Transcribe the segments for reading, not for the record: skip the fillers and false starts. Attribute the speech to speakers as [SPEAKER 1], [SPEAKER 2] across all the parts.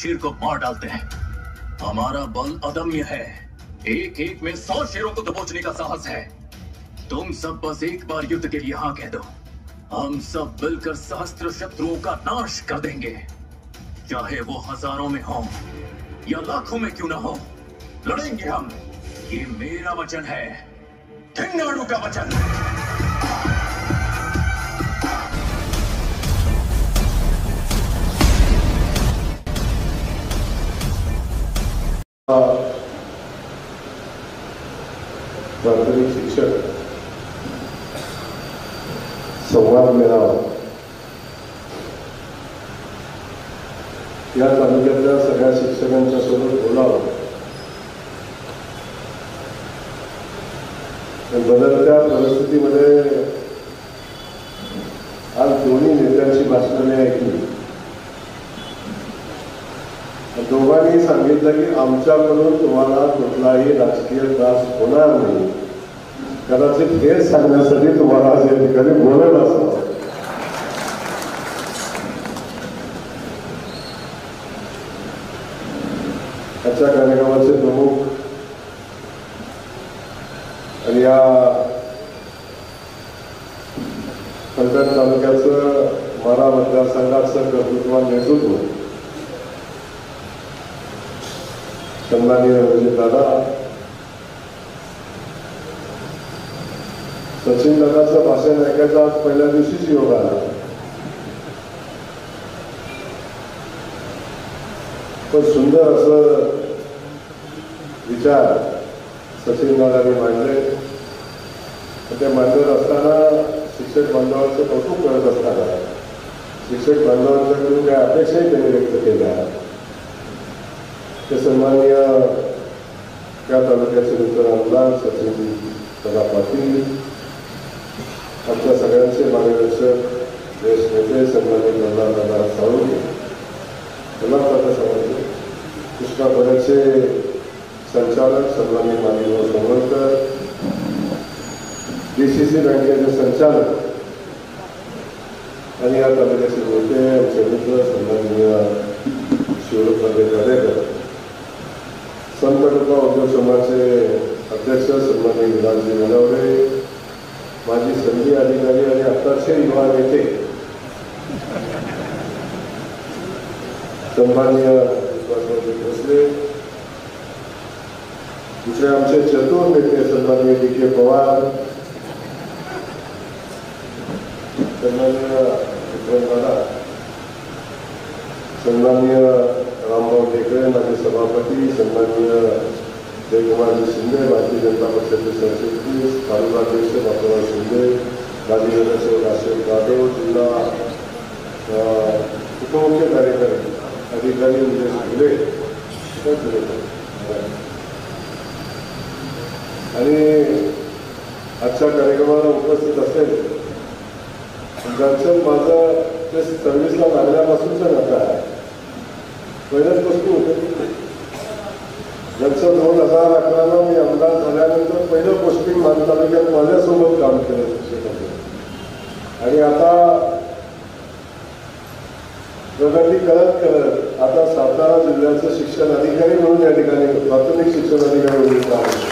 [SPEAKER 1] शेर को मार डालते हैं। हमारा बल अदम्य है, एक एक में 100 शेरों को दबोचने का साहस है। तुम सब बस एक बार युद्ध के लिए हाँ कह दो, हम सब मिलकर सहस्त्र शत्रुओं का नाश कर देंगे। चाहे वो हजारों में हो या लाखों में क्यों ना हो, लड़ेंगे हम। ये मेरा वचन है, थिंगाडू का वचन।
[SPEAKER 2] प्राथमिक शिक्षक संवाद मेळावा या तालुक्यातल्या सगळ्या शिक्षकांच्या सोबत बोलावं, बदलत्या परिस्थितीमध्ये आज दोन्ही नेत्यांची भाषणे ऐकली। दोघांनी सांगितलं की आमच्याकडून तुम्हाला कुठलाही राजकीय त्रास होणार नाही। कदाचित हे सांगण्यासाठी तुम्हाला आज या ठिकाणी बोलत असावं। आजच्या कार्यक्रमाचे प्रमुख आणि या फलटण तालुक्याचं माढा मतदारसंघाचं कर्तृत्व नेतृत्व सन्माननीय दादा सचिन दादाचं भाषण ऐकायचा आज पहिल्या दिवशीच योग आला, पण सुंदर असं विचार सचिन दादांनी मांडले। ते मांडत असताना शिक्षक बांधवांचं कौतुक करत असताना शिक्षक बांधवांच्याकडून काही अपेक्षाही त्यांनी व्यक्त केल्या। ते सन्माननीय त्या तालुक्याचे नूतन आमदार सचिन दादा पाटील, आमच्या सगळ्यांचे मार्गदर्शक ज्येष्ठ नेते सन्माननीय दादा साळुंखे, कलापात्र समाज कृष्णा पदाचे संचालक सन्माननीय माननीय सोमवणकर, DCC बँकेचे संचालक आणि या तालुक्याचे नेते आमचे मित्र सन्माननीय शिवरूप कडेकर, संत कृपा उद्योग समाजाचे अध्यक्ष सन्माननीय विलासजी नलावडे, माजी संधी अधिकारी आणि आताचे युवा नेते सन्माननीय भोसले, दुसरे आमचे चतुर नेते सन्माननीय DK पवार, सन्माननीय दादा, सन्माननीय रामभाऊ टेकळे माजी सभापती, सन्माननीय जयकुमारजी शिंदे भारतीय जनता पक्षाचे सरचिटणीस, तालुकाध्यक्ष डॉक्टर शिंदे, माजी नगरसेवक अशोक जाधव, जिल्हा उपमुख्य कार्यकारी अधिकारी निलेश फुले आणि आजच्या कार्यक्रमाला उपस्थित असेल ज्यांचं माझं ते सर्व्हिसला लागल्यापासूनचं नातं आहे, पहिल्याच वस्तू होते ज्यांचं 2011ला मी आमदार झाल्यानंतर पहिलं पोस्टिंग मान तालुक्यात माझ्यासोबत काम केलं शिक्षकांनी, आणि आता प्रगती करत करत आता सातारा जिल्ह्याचं शिक्षण अधिकारी म्हणून या ठिकाणी प्राथमिक शिक्षण अधिकारी म्हणून काम करतो।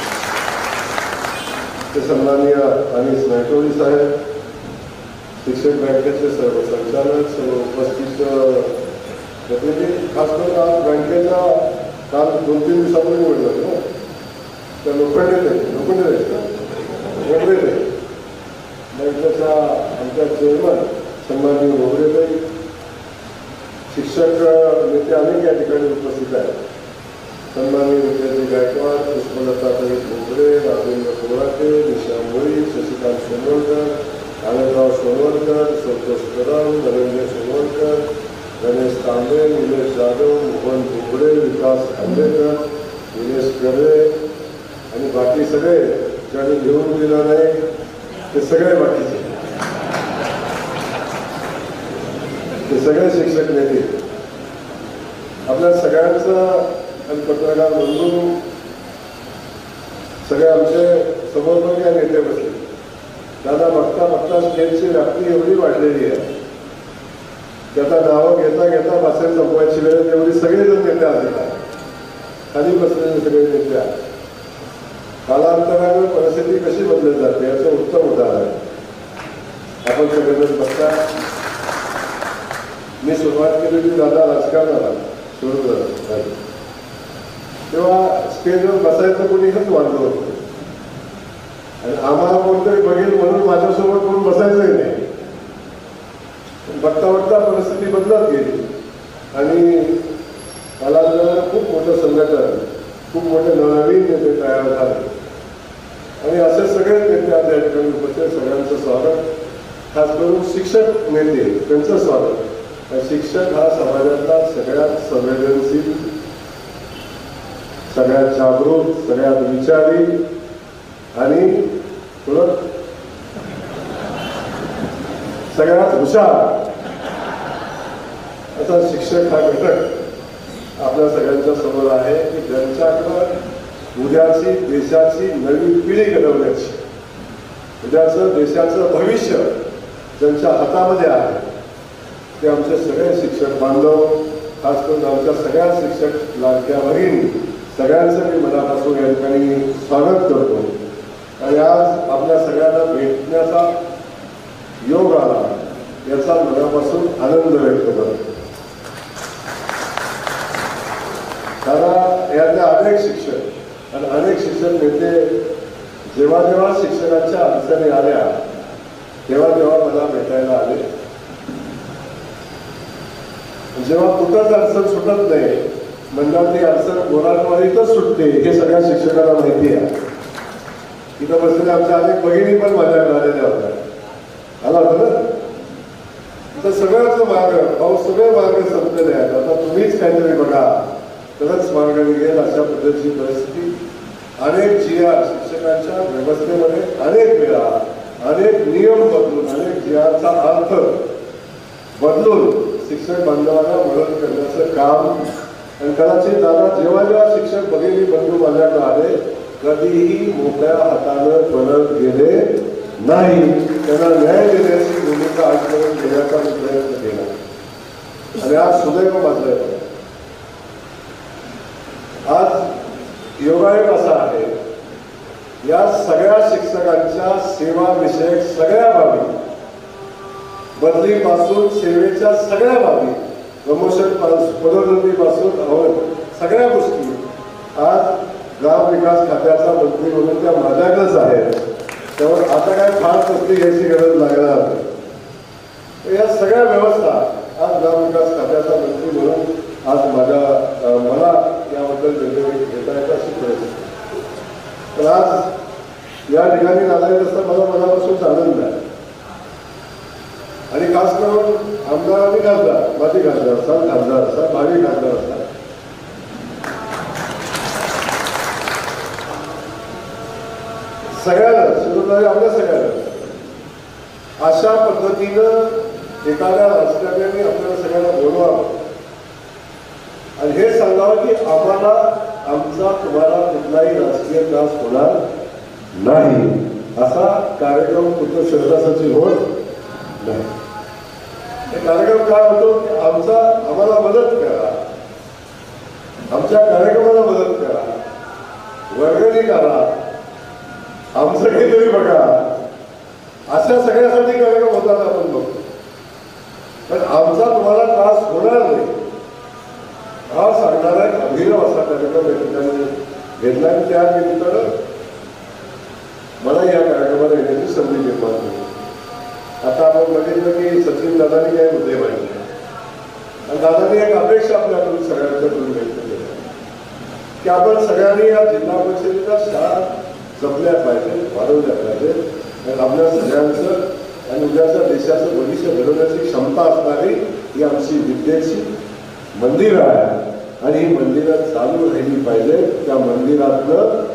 [SPEAKER 2] ते सन्माननीय अनिस नायटोळी साहेब, शिक्षक बँकेचे सर्व संचालक, सर्व उपस्थित प्रतिनिधी, खास करून आज बँकेच्या काल 2-3 दिवसापूर्वी निवडलं ना त्या लोखंडे बँकेच्या आमच्या चेअरमन सन्माननीय मोगरेताई, शिक्षक नेते अनेक या ठिकाणी उपस्थित आहेत, सन्माननीय विद्यार्थी गायकवाड, पुष्पलताताई भोगरे, राजेंद्र कोराटे, निशा मोळी, शशिकांत सोनवणकर, आनंदराव सोनवणकर, संतोष कदम, नरेंद्र सोनवणकर, गणेश तांबे, निलेश जाधव, मोहन भोगरे, विकास खांडेकर, निलेश कर्वे आणि बाकी सगळे ज्यांनी घेऊन दिलं नाही ते सगळे बाकीचे ते सगळे शिक्षक नेते आपल्या सगळ्यांचं आणि पत्रकार बंधू सगळे आमचे समोर या नेते बसले। दादा बघता बघता स्टेजची व्याप्ती एवढी वाढलेली आहे त्याचा नावं घेता घेता भाषण संपवायची वेळ तेवढी सगळेजण नेते आलेले आहेत, खाली बसलेले सगळे नेते आहेत. कालांतराने परिस्थिती कशी बदलत जाते याचं उत्तम उदाहरण आपण सगळेजण बघता. मी सुरुवात केलेली दादा राजकारणाला सुरू झाली तेव्हा स्टेजवर बसायचं कोणी हेच वाढलं होतं आणि आम्हाला कोणतरी बघेल म्हणून माझ्यासोबत कोण बसायचंही नाही. बघता बघता परिस्थिती बदलत गेली आणि मला खूप मोठं संघटन, खूप मोठे नवनवीन नेते तयार झाले आणि असे सगळे नेते आज या ठिकाणी उपस्थित. सगळ्यांचं स्वागत. खास करून शिक्षक नेते त्यांचं स्वागत. शिक्षक हा समाजातला सगळ्यात संवेदनशील, सगळ्यात जागरूक, सगळ्यात विचारी आणि सगळ्यात हुशार असा शिक्षक हा घटक आपल्या सगळ्यांच्या समोर आहे की ज्यांच्याकडं उद्याची देशाची नवी पिढी घडवण्याची, उद्याचं देशाचं भविष्य ज्यांच्या हातामध्ये आहे ते आमचे सगळे शिक्षक बांधव. खास करून आमच्या सगळ्या शिक्षक लाडक्या भगिनी सगळ्यांचं मी मनापासून या ठिकाणी स्वागत करतो आणि आज आपल्या सगळ्यांना भेटण्याचा योग आला याचा मनापासून आनंद व्यक्त करतो. कारण यातले अनेक शिक्षक आणि अनेक शिक्षक नेते जेव्हा जेव्हा शिक्षकांच्या अडचणी आल्या तेव्हा तेव्हा मला भेटायला आले. जेव्हा कुठंच अडचण सुटत नाही म्हणतात ती अडचण गोरांवाडीतच सुटते हे सगळ्या शिक्षकांना माहिती आहे. इथं बसलेले आमच्या अनेक भगिनी पण माझ्याकडे आलेल्या होत्या. आला होता ना तर सगळ्याच मार्ग भाऊ सगळे मार्ग संपलेले आहेत. आता तुम्हीच काहीतरी बघा तरच मार्ग निघेल अशा पद्धतीची परिस्थिती. अनेक GR शिक्षकांच्या व्यवस्थेमध्ये अनेक वेळा अनेक नियम बदलून अनेक GRचा अर्थ बदलून शिक्षक बांधवांना मदत करण्याचं काम आणि कदाचित दादा जेव्हा जेव्हा शिक्षक भगिनी बंधू माझ्याकडे आले कधीही मोकळ्या हातानं परत गेले नाही. त्यांना न्याय देण्याची भूमिका आजपर्यंत घेण्याचा प्रयत्न केला आणि आज सुदैव माझं आज योगायोग असा आहे या सगळ्या शिक्षकांच्या सेवाविषयक सगळ्या बाबी, बदलीपासून सेवेच्या सगळ्या बाबी, प्रमोशन पदोन्नतीपासून सगळ्या गोष्टी आज ग्राम विकास खात्याचा मंत्री म्हणून त्या माझ्याकडेच आहेत. त्यावर आता काय फार कसली याची गरज लागणार नाही. या सगळ्या व्यवस्था आज ग्राम विकास खात्याचा मंत्री म्हणून आज मला याबद्दल निर्णय घेता येत अशी परिस्थिती. तर आज या ठिकाणी राहिला असता मला मनापासून आनंद आहे आणि खास करून आमदार आणि खासदार, माजी खासदार असतात, खासदार असतात, भावी खासदार असतात, सगळ्यांना शिरोधारी आपल्या सगळ्यांना अशा पद्धतीनं एखाद्या राजकारण्याने आपल्याला सगळ्यांना बोलवावं आणि हे सांगावं की आम्हाला आमचा तुम्हाला कुठलाही राजकीय त्रास होणार नाही. असा कार्यक्रम कुठं शहरासाठी होत नाही. हे कार्यक्रम काय होतो की आम्हाला मदत करा, आमच्या कार्यक्रमाला मदत करा, वर्गणी करा, आमचं काहीतरी बघा, अशा सगळ्यासाठी कार्यक्रम होतात आपण बघतो. पण आमचा तुम्हाला त्रास होणार नाही हा सांगणारा एक अभिनव असा कार्यक्रम या ठिकाणी घेतला आणि त्या निमित्तानं मला या कार्यक्रमाला येण्याची संधी निर्माण झाली. आता आपण बघितलं की सचिन दादांनी काही मुद्दे मांडले आणि दादांनी एक अपेक्षा आपल्याकडून सगळ्यांच्याकडून व्यक्त केली की आपण सगळ्यांनी या जिल्हा परिषदेच्या शाळा जपल्या पाहिजे, वाढवल्या पाहिजे. आणि आपल्या सगळ्यांचं आणि उद्याच्या देशाचं भविष्य घडवण्याची क्षमता असणारी ही आमची विद्येची मंदिरं आहे आणि ही मंदिरं चालू राहिली पाहिजे. त्या मंदिरातनं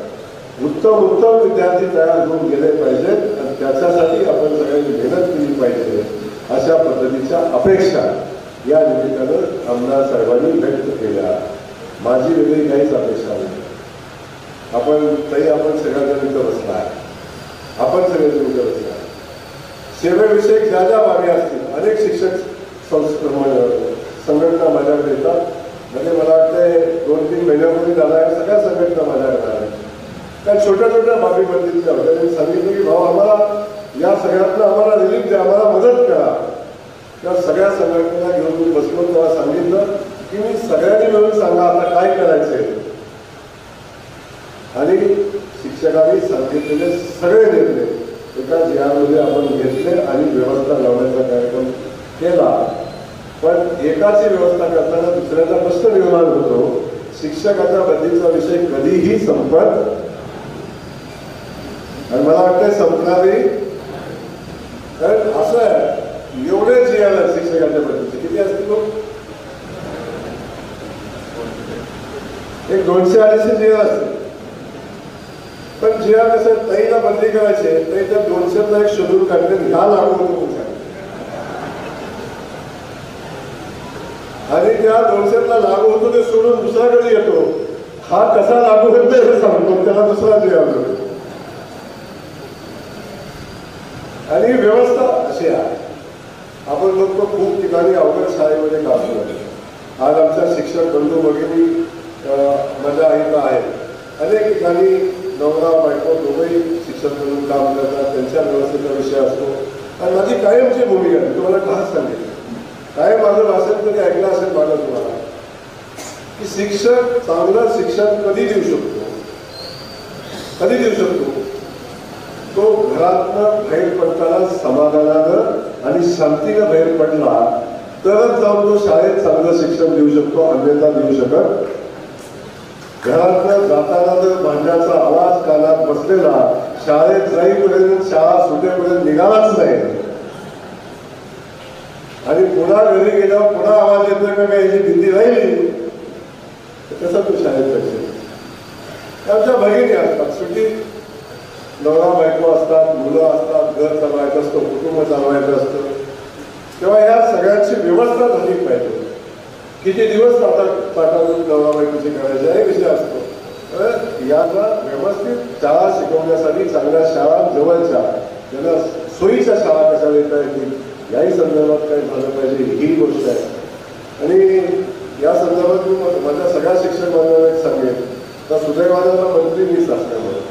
[SPEAKER 2] उत्तम उत्तम विद्यार्थी तयार होऊन गेले पाहिजेत आणि त्याच्यासाठी आपण सगळ्यांनी मेहनत केली पाहिजे अशा पद्धतीच्या अपेक्षा या निमित्तानं आमदार साहेबांनी व्यक्त केल्या. माझी वेगळी काहीच अपेक्षा नाही. आपण सगळ्याजण इथं बसलाय, आपण सगळेजण इथं बसलाय. सेवेविषयक ज्या ज्या बाबी असतील अनेक शिक्षक संघटना माझ्याकडे येतात. म्हणजे मला वाटतं 2-3 महिन्यापूर्वी झाला या सगळ्या संघटना माझ्याकडे आल्या. त्या छोट्या छोट्या बाबीबद्दलच्या होत्या. त्यांनी सांगितलं की भाऊ आम्हाला या सगळ्यातनं आम्हाला रिलीफ द्या, आम्हाला मदत करा. त्या सगळ्या संघटनेला घेऊन मी बसलो तेव्हा सांगितलं की मी सगळ्यांनी मिळून सांगा आता काय करायचंय. आणि शिक्षकांनी सांगितलेले सगळे निर्णय एका जिल्ह्यामध्ये आपण घेतले आणि व्यवस्था लावण्याचा कार्यक्रम केला. पण एकाची व्यवस्था करताना दुसऱ्याचा प्रश्न निर्माण होतो. शिक्षकाच्या बदलीचा विषय कधीही संपत आणि मला वाटतं संपणारी. कारण असं आहे एवढे जी आले शिक्षकाच्या बदलीचे किती असतील लोक? एक 200-250 जी असतील. पण जे कसं ताईला बदली करायचे तरी त्या 200ला एक शोधून काढले ह्या लागू होतो आणि त्या 200ला लागू होतो ते सोडून दुसऱ्याकडे येतो. हा कसा लागू होतो हे सांगतो त्याला दुसरा जे आलो. आणि व्यवस्था अशी आहे. आपण बघतो खूप ठिकाणी अवघड शाळेमध्ये काम करतो. आज आमच्या शिक्षक बंधू भगिनी माझ्या इथं आहेत. अनेक ठिकाणी नवरा बायको दोघंही शिक्षक म्हणून काम करतात. त्यांच्या व्यवस्थेचा विषय असतो. आणि माझी कायमची भूमिका आहे. तुम्हाला खास सांगेल कायम माझं भाषण तरी ऐकलं असेल माझं तुम्हाला की शिक्षक चांगलं शिक्षण कधी देऊ शकतो. कधी देऊ शकतो तो घरातनं बाहेर पडताना समाधानानं आणि शांतीनं बाहेर पडला तरच जाऊन तो शाळेत चांगलं शिक्षण देऊ शकतो. अन्यथा देऊ शकत. घरातनं जाताना जर भांड्याचा आवाज कानात बसलेला शाळेत जाईपर्यंत शाळा सुटेपर्यंत निघालाच नाही आणि पुन्हा घरी गेल्यावर पुन्हा आवाज येतोय का काय याची भीती राहिली तसं तो शाळेत पाहिजे. आमच्या भगिनी असतात. सुटी नवरा बायको असतात, मुलं असतात, घर चालवायचं असतं, कुटुंब चालवायचं असतं. तेव्हा या सगळ्यांची व्यवस्था झाली पाहिजे. किती दिवस ताटातून नवरा बायकोची करायचे आहे विषय असतो. तर याचा व्यवस्थित शाळा शिकवण्यासाठी चांगल्या शाळा जवळच्या ज्यांना सोयीच्या शाळा कशा देता येतील याही संदर्भात काही झालं पाहिजे ही गोष्ट आहे. आणि या संदर्भात मी माझ्या सगळ्या शिक्षक बांधवांना एक सांगेन तर सुदैवाला मंत्री मीच असल्यामुळे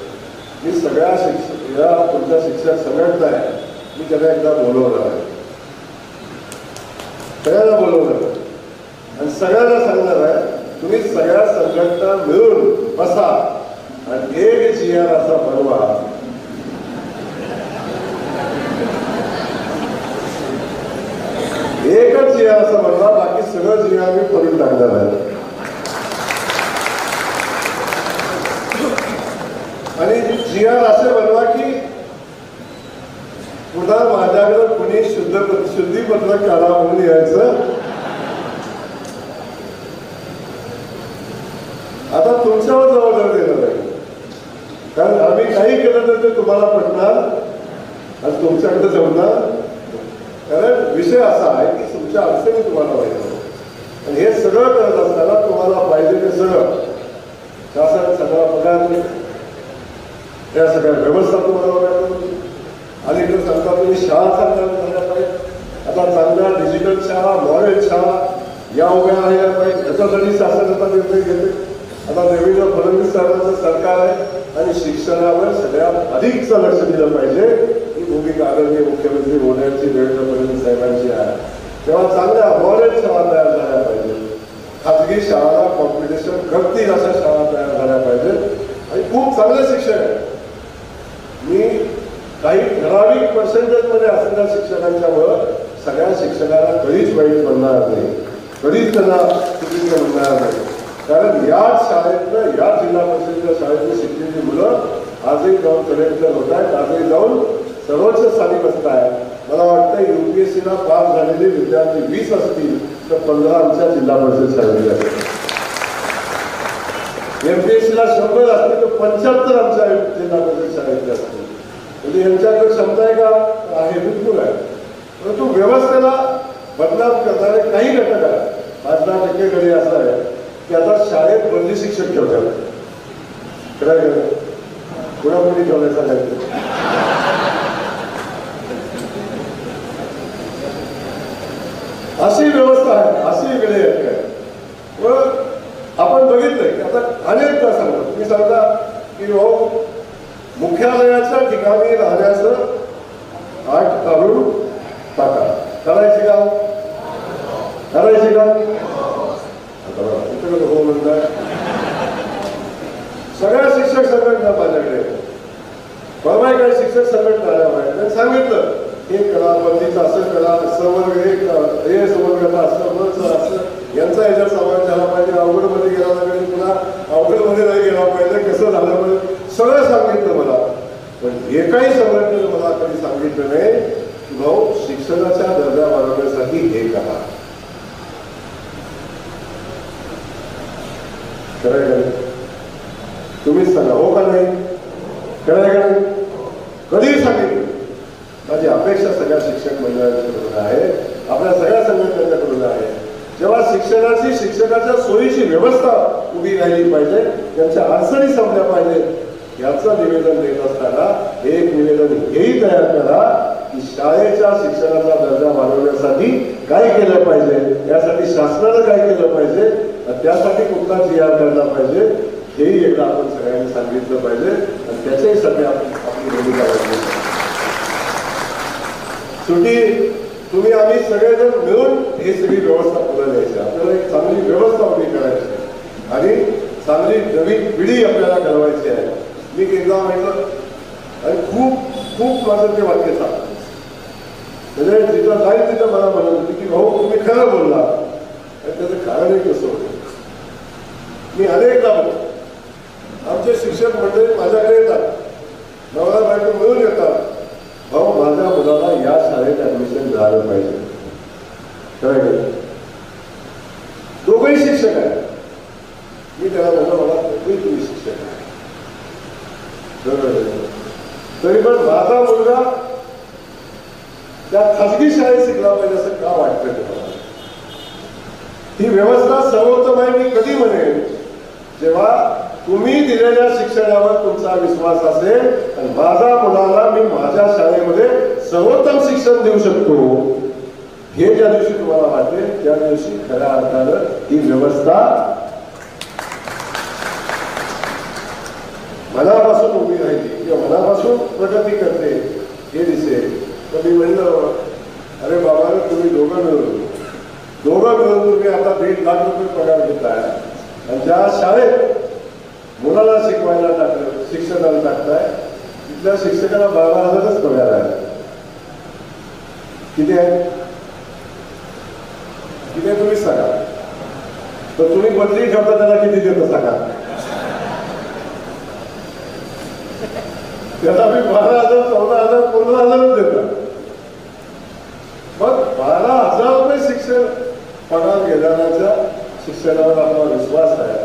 [SPEAKER 2] मी सगळ्या शिक्षक या तुमच्या शिक्षक संघटना आहे मी त्यांना एकदा बोलवणार आहे. सगळ्यांना बोलवणार आणि सगळ्यांना सांगणार आहे तुम्ही सगळ्या संघटना मिळून बसा आणि एक GR असा बनवा एकच GR असं बनवा बाकी सगळं GR मी करून टाकणार आहे. आणि GR असे बनवा की पुन्हा माझ्याकडे कुणी शुद्धीपत्रक काढा म्हणून यायचं. आता तुमच्यावर जबाबदारी देणार आहे कारण आम्ही काही केलं तर ते तुम्हाला पटणार आणि तुमच्याकडे जमणार. कारण विषय असा आहे की तुमच्या अडचणी तुम्हाला पाहिजे आणि हे सगळं करत असताना तुम्हाला पाहिजे ते सगळं शासन सगळा पगार त्या सगळ्या व्यवस्था तुम्हाला पाहिजे. आणि इकडे सांगता तुम्ही शाळा चांगल्या झाल्या पाहिजे. आता चांगल्या डिजिटल शाळा मॉडेल शाळा या उभ्या राहिल्या पाहिजे. याच्यासाठी शासन आता निर्णय घेते. आता देवेंद्र फडणवीस साहेबांचं सरकार आहे आणि शिक्षणावर सगळ्यात अधिकचं लक्ष दिलं पाहिजे ही भूमिका आदरणीय मुख्यमंत्री होण्याची देवेंद्र फडणवीस साहेबांची आहे. तेव्हा चांगल्या मॉडेल शाळा तयार झाल्या पाहिजे. खाजगी शाळांना कॉम्पिटिशन करतील अशा शाळा तयार झाल्या पाहिजेत आणि खूप चांगले शिक्षक आहे. मी काही ठराविक पर्सेंटेजमध्ये असलेल्या शिक्षकांच्यामुळं सगळ्या शिक्षकांना कधीच वाईट म्हणणार नाही, कधीच त्यांना चुकीचं म्हणणार नाही. कारण याच शाळेतलं या जिल्हा परिषदेच्या शाळेतली शिकलेली मुलं आजही जाऊन कलेक्टर होत आहेत, आजही जाऊन सर्वोच्च स्थानी बसत आहेत. मला वाटतं UPSCला पास झालेले विद्यार्थी 20 असतील तर 15 आमच्या जिल्हा परिषद शाळेत आहेत. MPSCला 100 असतील तर 75 आमच्या जिल्हा परिषद शाळेतले असतील. म्हणजे यांच्याकडे क्षमता आहे का? आहे, बिलकुल आहे. परंतु व्यवस्थेला बदनाम करणारे काही घटक आहेत. 5-10% घरी असं आहे की आता शाळेत बंदी शिक्षक ठेवतात. काय कुणाकुणी ठेवण्याचा नाही. अशी व्यवस्था आहे, अशी वेळ आहे. व आपण बघितलंय की आता अनेकदा सांगतो, तुम्ही सांगता की हो मुख्यालयाच्या ठिकाणी राहण्याचं आठ काढून टाका. करायची का? करायची का? हो म्हणताय. सगळ्या शिक्षक संघटना माझ्याकडे परवा काही शिक्षक संघटना आल्या पाहिजे. त्यांनी सांगितलं हे करा, पद्धतीचं असं करा, समोर हे समोर असं यांचा याच्यात समावेश झाला पाहिजे. अवघडमध्ये गेला पाहिजे, पुन्हा अवघडमध्ये नाही गेला पाहिजे, कसं झालं पाहिजे, सगळं सांगितलं मला. पण एकाही संघटनेनं मला कधी सांगितलं नाही की भाऊ शिक्षणाच्या दर्जा वाढवण्यासाठी हे करा. कराय का? तुम्हीच सांगा हो का नाही? कराय का नाही? कधीही सांगितलं. माझी अपेक्षा सगळ्या शिक्षक मंडळांच्याकडून आहे, आपल्या सगळ्या संघटनांच्याकडून आहे. जेव्हा शिक्षणाची शिक्षकाच्या सोयीची व्यवस्था उभी राहिली पाहिजे, त्यांच्या अडचणी संपल्या पाहिजे, याचं निवेदन देत असताना एक निवेदन हेही तयार करा की शाळेच्या शिक्षणाचा दर्जा वाढवण्यासाठी काय केलं पाहिजे, यासाठी शासनानं काय केलं पाहिजे, त्यासाठी कुठला GR काढला पाहिजे, हेही एकदा आपण सगळ्यांनी सांगितलं पाहिजे. आणि त्याच्याही आपली भूमिका वाढली. शेवटी तुम्ही आम्ही सगळेजण मिळून ही सगळी व्यवस्था पुढे न्यायची. आपल्याला एक चांगली व्यवस्था उभी करायची आणि चांगली नवीन पिढी आपल्याला घडवायची आहे. मी एकदा म्हटलं आणि खूप खूप माझं ते वाक्य सांगतो, म्हणजे जिथं जाईल तिथं मला म्हणत होती की भाऊ तुम्ही खरं बोलला. आणि त्याचं कारणही कसं होतं, मी अनेकदा म्हणतो आमचे शिक्षक मंडळी माझ्याकडे येतात, नवरा बायको मिळून येतात, भाऊ माझ्या मुलाला या शाळेत ऍडमिशन मिळालं पाहिजे. खरं दोघंही शिक्षक आहेत. मी त्याला म्हणलं मला तुम्ही शिक्षक आहे, तरी पण माझा मुलगा त्या खाजगी शाळेत शिकला पाहिजे असं का वाटतं तुम्हाला? ही व्यवस्था सर्वोत्तम आहे. मी कधी म्हणेन जेव्हा तुम्ही दिलेल्या शिक्षणावर तुमचा विश्वास असेल आणि माझ्या मुलाला मी माझ्या शाळेमध्ये सर्वोत्तम शिक्षण देऊ शकतो, हे ज्या दिवशी तुम्हाला वाटेल त्या दिवशी खऱ्या अर्थानं ही व्यवस्था मनापासून उभी राहिली किंवा मनापासून प्रगती करते हे दिसेल. तर मी म्हणलं अरे बाबा तुम्ही दोघं मिळून तुम्ही आता 1.5 लाख रुपये पगार घेताय आणि ज्या शाळेत मुलाला शिकवायला टाकलं, शिक्षणाला टाकताय, तिथल्या शिक्षकाला 12,000च पगार आहे. किती आहे? किती आहे तुम्हीच सांगा. तर तुम्ही बदली ठेवता त्याला किती देतो सांगा. त्याला मी 12,000, 14,000, 15,000च देतो. मग 12,000 रुपये शिक्षण पगार घेणाऱ्याच्या शिक्षणावर आपला विश्वास आहे,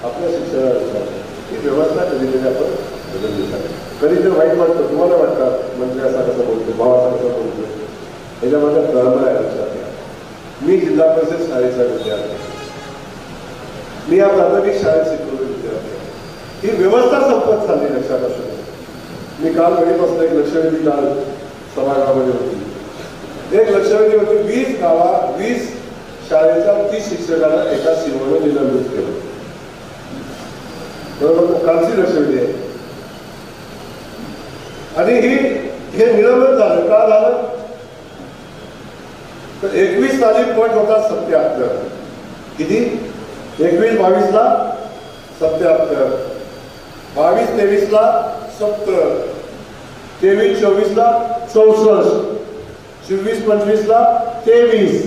[SPEAKER 2] आपल्या शिक्षणावर विश्वास आहे. ही व्यवस्था कधीतरी आपण बदलली पाहिजे. कधीतरी वाईट वाटतं, तुम्हाला वाटतं मंत्री असा कसं बोलतो, भावाचा कसं बोलतो, याच्यामध्ये धर्म आहे. लक्षात घ्या, मी जिल्हा परिषद शाळेचा विद्यार्थी, मी या प्राथमिक शाळेत शिकवलेले विद्यार्थी. ही व्यवस्था संपत चालली लक्षात असू. मी काल वेळीपासून एक लक्षवेधी काल सभागृहामध्ये होती. एक लक्षवेधी होती 20 गावात 20 शाळेच्या 30 शिक्षकांना एका सीओने निलंबित केलं. बरोबर, कालची लक्षवेधी आहे. आणि हे निलंबित झालं का झालं तर 21 तारीख पट होता 77. किती? 21-22ला 77, 22-23ला 70, 23-24ला 64, 24-25ला 23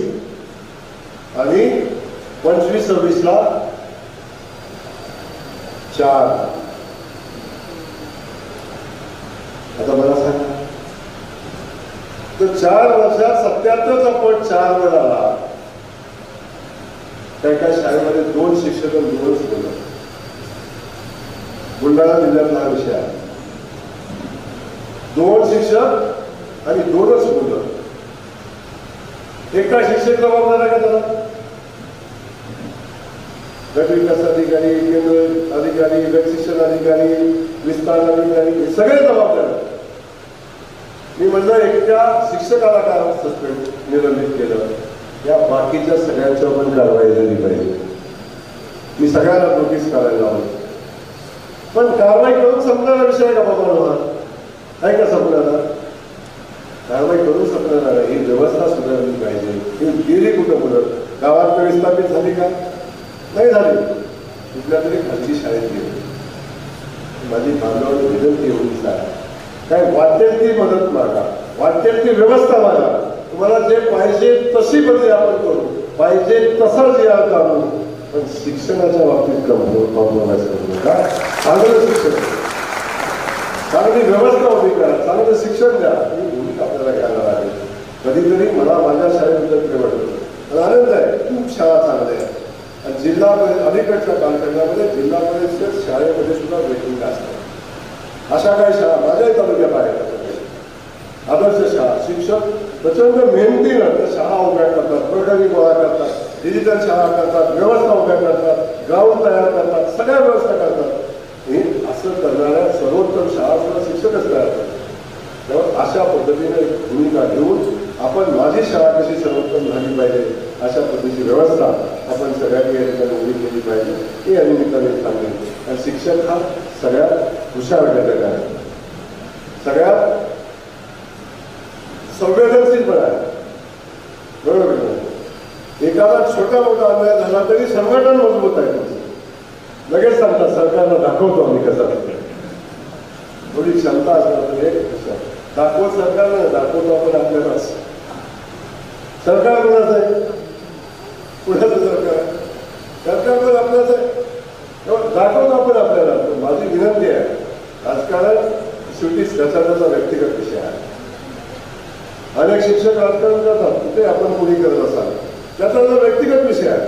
[SPEAKER 2] आणि 25-26ला 4. आता मला सांगा, तर 4 वर्षात 77चा पट 4 वेळा आला. त्या एका शाळेमध्ये 2 शिक्षक आणि 2च मुलं. बुलढाणा जिल्ह्यातला हा विषय आहे. 2 शिक्षक आणि 2च मुलं. एका शिक्षक जबाबदार आहे का त्याला? गट विकास अधिकारी, केंद्र अधिकारी, गट शिक्षण अधिकारी, विस्तार अधिकारी, सगळे जबाबदार आहेत. मी म्हणलं एकट्या शिक्षकाला का सस्पेंड निलंबित केलं? या बाकीच्या सगळ्यांच्या पण कारवाई झाली पाहिजे. मी सगळ्यांना नोटीस करायला लावलं, पण कारवाई करून संपणारा विषय का बाबा? आहे का संपणारा? कारवाई करून संपणार नाही. ही व्यवस्था सुधारली पाहिजे. ही गेली कुठं कुठं? गावात विस्थापित झाली का? नाही झाली. कुठल्या तरी खाजगी शाळेत गेली. माझी बांधवांनी विनंती एवढीच आहे, काय वाटेल ती मदत मागा, वाटेल ती व्यवस्था मागा. तुम्हाला जे पाहिजे तशी बदली आपण करू, पाहिजे तसा जे आणू, पण शिक्षणाच्या बाबतीत कॉम्प्रोमाइज करू नका. चांगलं शिक्षण, चांगली व्यवस्था उभी करा, चांगलं शिक्षण द्या. ही भूमिका आपल्याला घ्यायला लागेल. कधीतरी मला माझ्या शाळेबद्दल प्रेम वाटतं, आनंद आहे. खूप शाळा चांगल्या आहे. आणि जिल्हा अलीकडच्या कालखंडामध्ये जिल्हा परिषद शाळेमध्ये सुद्धा वेटिंग असतात. अशा काही शाळा माझ्याही तालुक्यात आहेत. आदर्श शाळा, शिक्षक प्रचंड मेहनतीनं त्या शाळा उभ्या करतात, प्रगती गोळा करतात, डिजिटल शाळा करतात, व्यवस्था उभ्या करतात, ग्राउंड तयार करतात, सगळ्या व्यवस्था करतात. हे असं करणाऱ्या सर्वोत्तम शाळा सुद्धा शिक्षकच तयार करतात. तेव्हा अशा पद्धतीने भूमिका घेऊन आपण माझी शाळा कशी सर्वोत्तम झाली पाहिजे अशा पद्धतीची व्यवस्था आपण सगळ्यांनी या ठिकाणी उभी केली पाहिजे, हे या निमित्ताने सांगेन. आणि शिक्षक हा सगळ्यात हुशार घटक आहे, सगळ्यात संवेदनशील पण आहे. बरोबर नाही? एखादा छोटा मोठा अन्याय झाला तरी संघटन मजबूत आहे. लगेच सांगतात सरकारला दाखवतो आम्ही कसं असतं. थोडी क्षमता असणार एक दाखवत सरकारला दाखवतो आपण आपल्यालाच. सरकार कोणाचं आहे? कुणाचं सरकार? सरकार पण आपल्याच आहे. दाखवतो आपण आपल्याला. माझी विनंती आहे, राजकारण शेवटी त्याचा व्यक्तिगत विषय आहे. अनेक शिक्षक राजकारण करतात, कुठे आपण कोणी करत असाल, त्याचा व्यक्तिगत विषय आहे.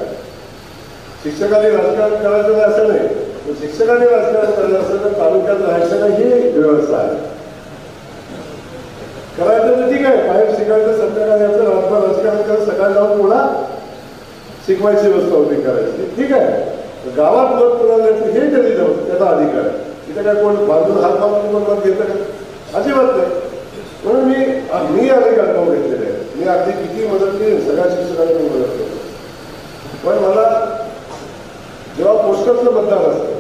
[SPEAKER 2] शिक्षकांनी राजकारण करायचं नाही असं नाही, पण शिक्षकांनी राजकारण करायचं असेल तर तालुक्यात राहायचं नाही ही व्यवस्था आहे. करायचं तर ठीक आहे, बाहेर शिकायचं, संध्याकाळी यायचं, रात्रभर राजकारण करत सकाळी जाऊन पुन्हा शिकवायची व्यवस्था उभी करायची, ठीक आहे. गावात मत कोणाला हे कधी जाऊ, त्याचा अधिकार आहे. तिथे काय कोण बांधून हात बांधून कोण मत घेतं का? अजिबात नाही. म्हणून मी अनेक अनुभव घेतलेले आहे. मी अगदी किती मदत केली, सगळ्या शिक्षकांनी मी मदत केली. पण मला जेव्हा पोस्टरचं मतदान असतं,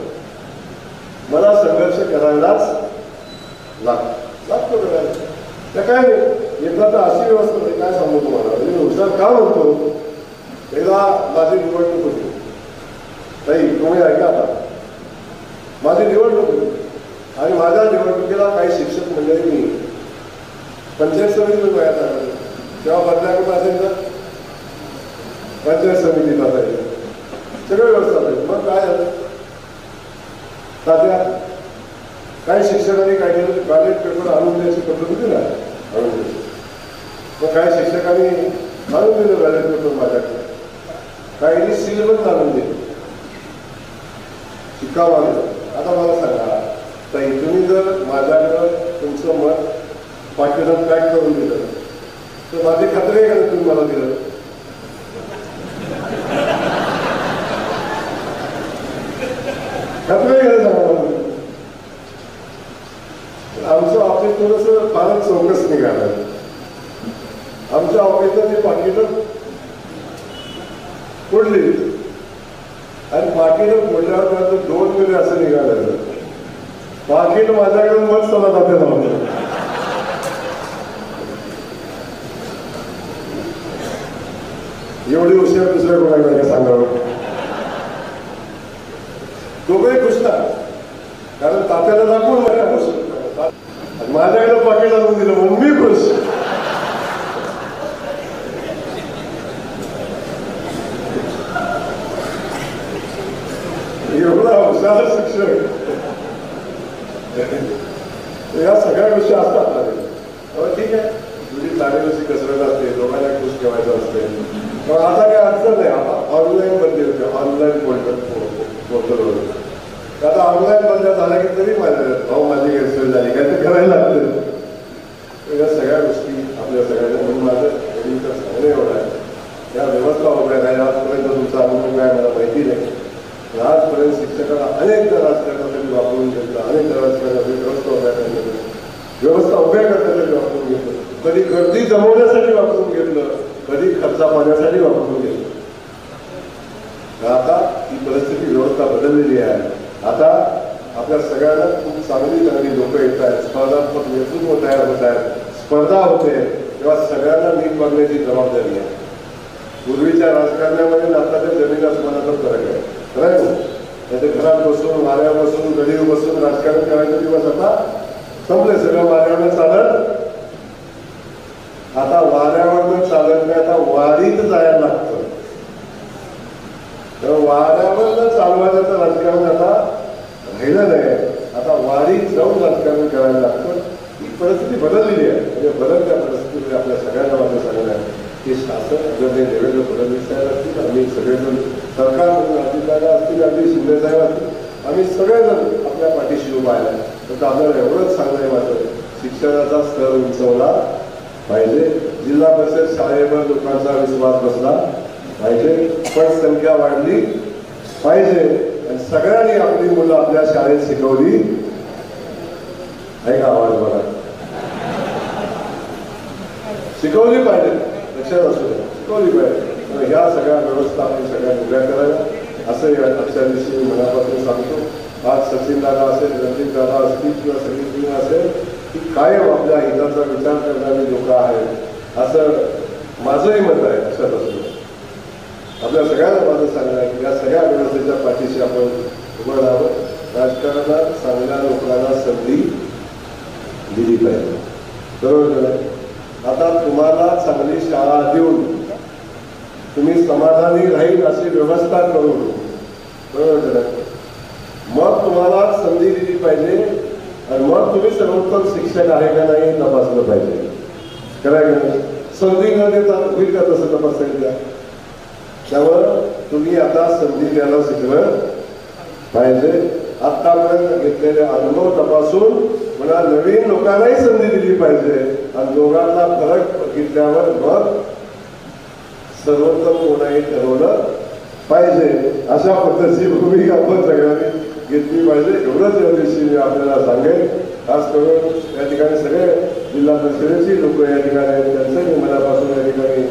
[SPEAKER 2] मला संघर्ष करायलाच लागतो करायला. त्या काय नाही, एकदा तर अशी व्यवस्था नाही, काय सांगू तुम्हाला. मी हुशार का म्हणतो, एकदा माझी निवडणूक होती. नाही तुम्ही ऐका आता, माझी निवडणूक होती आणि माझ्या निवडणुकीला काही शिक्षक मंडळींनी पंचायत समिती वयात आलं. तेव्हा बदलाकडून असेल तर पंचायत समितीत असायचं, सगळं व्यवस्था पाहिजे. मग काय झालं, तात्या काही शिक्षकांनी काय केलं, बॅलेट पेपर आणून द्यायची पद्धत होती ना, आणून द्यायची. मग काही शिक्षकांनी आणून दिलं बॅलेट पेपर माझ्याकडे, काहींनी सील पण आणून दिली, शिक्का मारलं. आता मला सांगा ताई, तुम्ही जर माझ्याकडं तुमचं मत पाकिस्तान पॅक करून दिलं तर माझी खात्री आहे का तुम्ही मला दिलं? खात्री आहे का सांगा. आमचं ऑफिस थोडंसं फारच चौकस निघालं. आमच्या ऑफिसला ती पाकिटं फोडली आणि पाकिटं फोडल्यावर 2 मिनिट असं निघालं. पाकिट माझ्याकडे मत चला जाते नव्हतं. एवढी हुशार दुसऱ्या कोणाकडे का सांगावं. दोघंही खुश ना, कारण तात्याला दाखवून माझ्या खुश, माझ्याकडे पाकिट आणून दिलं म्हणून मी खुश. एवढा हुशार शिक्षक. या सगळ्या गोष्टी असतात ना. ठीक आहे, तुझी चांगली अशी कसरत असते, दोघांना खुश ठेवायचं असते. पण आता काय अडचण नाही. आता ऑनलाईन बंद होते, ऑनलाईन पोर्टलवर. आता ऑनलाईन बंद झाला की तरी माझी गैरसोय झाली, काय तर करायला लागतं. या सगळ्या गोष्टी आपल्या सगळ्यांना, म्हणून माझं तर सांगणं एवढं आहे, या व्यवस्था उभ्या नाही. आजपर्यंत तुमचा अनुभव काय मला माहिती नाही. आजपर्यंत शिक्षकांना अनेकदा राजकारणासाठी वापरून घेतलं, अनेकदा राजकारणासाठी व्यवस्था उभ्या करण्यासाठी, व्यवस्था उभ्या करण्यासाठी वापरून घेतलं, कधी गर्दी जमवण्यासाठी वापरून घेतलं. कधी खर्चा पाण्यासाठी वापरून घेतलं. आता ही परिस्थिती व्यवस्था बदललेली आहे. आता आपल्या सगळ्यांना खूप चांगली चांगली लोक येत आहेत, स्पर्धात्मक नेतृत्व तयार होत आहेत, स्पर्धा होते, तेव्हा सगळ्यांना नीट बघण्याची जबाबदारी आहे. पूर्वीच्या राजकारणामध्ये आताच्या जमीन आसमानाचा फरक आहे. खरं नाही, घरात बसून वाऱ्यावर बसून गडीवर बसून राजकारण करायचे दिवस आता संपले. सगळं वाऱ्यावर चालत, आता वाऱ्यावर चालत नाही, आता वारीत जायला लागतं. तर वाऱ्यावर चालवायचं राजकारण आता राहिलं नाही, आता वारीत जाऊन राजकारण करायला लागतं. ही परिस्थिती बदललेली आहे. म्हणजे बदलत्या परिस्थितीमध्ये आपल्या सगळ्यांना माझं सांगणं आहे की शासन आदरणीय देवेंद्र फडणवीस साहेब असतील, आम्ही सगळेजण सरकार अजितदादा असतील, अगदी शिंदे साहेब असतील, आम्ही सगळेजण आपल्या पाठीशी उभा आहे. तर आपल्याला एवढंच सांगणं आहे माझं, शिक्षणाचा स्तर उंचवला पाहिजे, जिल्हा परिषद शाळेवर लोकांचा विश्वास बसला पाहिजे, पण संख्या वाढली पाहिजे आणि सगळ्यांनी आपली मुलं आपल्या शाळेत शिकवली. ऐका आवाज बघा, शिकवली पाहिजे, लक्षात असू द्या, शिकवली पाहिजे. ह्या सगळ्या व्यवस्था आपण सगळ्या उभ्या करायला असं आजच्या दिवशी मनापासून सांगतो. आज सचिन दादा असेल, रणजित दादा असतील किंवा सगळी टीम असेल, की कायम आपल्या हिताचा विचार करणारी लोक आहेत असं माझंही मत आहे. लक्षात असतो आपल्या सगळ्यांना माझं सांगणं आहे की या सगळ्या व्यवस्थेच्या पाठीशी आपण उभं राहावं. राजकारणात चांगल्या लोकांना संधी दिली पाहिजे, बरोबर नाही. आता तुम्हाला चांगली शाळा देऊन तुम्ही समाधानी राहील अशी व्यवस्था करून, बरोबर नाही, मग तुम्हाला संधी दिली पाहिजे आणि मग तुम्ही सर्वोत्तम शिक्षक आहे का नाही तपासलं पाहिजे. करायला नाही, संधी न देता होईल का तसं तपासायला द्या. त्यामुळं तुम्ही आता संधी द्यायला शिकलं पाहिजे. आतापर्यंत घेतलेले अनुभव तपासून मला नवीन लोकांनाही संधी दिली पाहिजे आणि दोघांना फरक बघितल्यावर मग सर्वोत्तम कोणाही ठरवलं पाहिजे. अशा पद्धतीची भूमिका आपण सगळ्यांनी घेतली पाहिजे. एवढंच या दिवशी मी आपल्याला सांगेन. खास करून या ठिकाणी सगळे जिल्हा परिषदेची लोक या ठिकाणी आहेत, त्यांचं मी मनापासून या ठिकाणी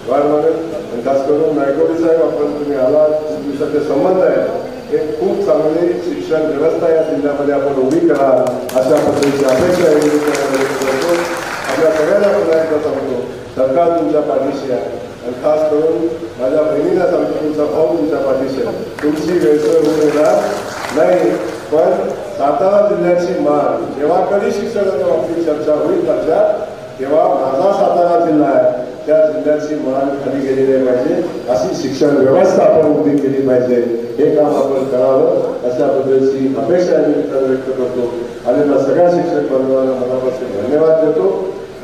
[SPEAKER 2] वाढ मागेल. आणि खास करून नायकवडी साहेब, आपण तुम्ही आला, खूप दिवसाचे संबंध आहे, हे खूप चांगली शिक्षण व्यवस्था या जिल्ह्यामध्ये आपण उभी करा अशा पद्धतीची अपेक्षा करतो. आपल्या सगळ्यांना पुन्हा एकदा सांगतो, सरकार तुमच्या पाठीशी आहे आणि खास करून माझ्या बहिणीला सांगतो, तुमचा भाऊ तुमच्या पाठीशी आहे. तुमची गैरसोय होऊ देणार नाही. पण सातारा जिल्ह्याची मान जेव्हा कधी शिक्षणाच्या बाबतीत चर्चा होईल राज्यात, तेव्हा माझा सातारा जिल्हा आहे, त्या जिल्ह्याची मान खाली गेली नाही पाहिजे, अशी शिक्षण व्यवस्था आपण उभी केली पाहिजे. हे काम आपण करावं अशा पद्धतीची अपेक्षा मी व्यक्त करतो आणि मला सगळ्या शिक्षक बांधवांना मनापासून धन्यवाद देतो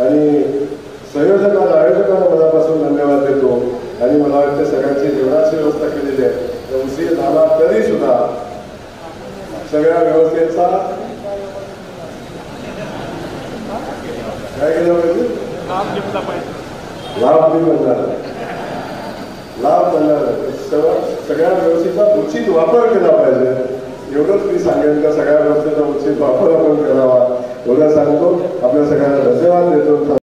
[SPEAKER 2] आणि संयोजकांना आयोजकांना मनापासून धन्यवाद देतो. आणि मला वाटतं सगळ्यांची जेवणाची व्यवस्था केलेली आहे, उशीर झाला तरी सुद्धा सगळ्या व्यवस्थेचा काय केलं पाहिजे, लाभ मिळणार, लाभ मिळणार, सगळ्या व्यवस्थेचा उचित वापर केला पाहिजे. एवढंच मी सांगेन का सगळ्या व्यवस्थेचा उचित वापर आपण करावा. एवढं सांगतो. आपल्या सगळ्यांना धन्यवाद देतो.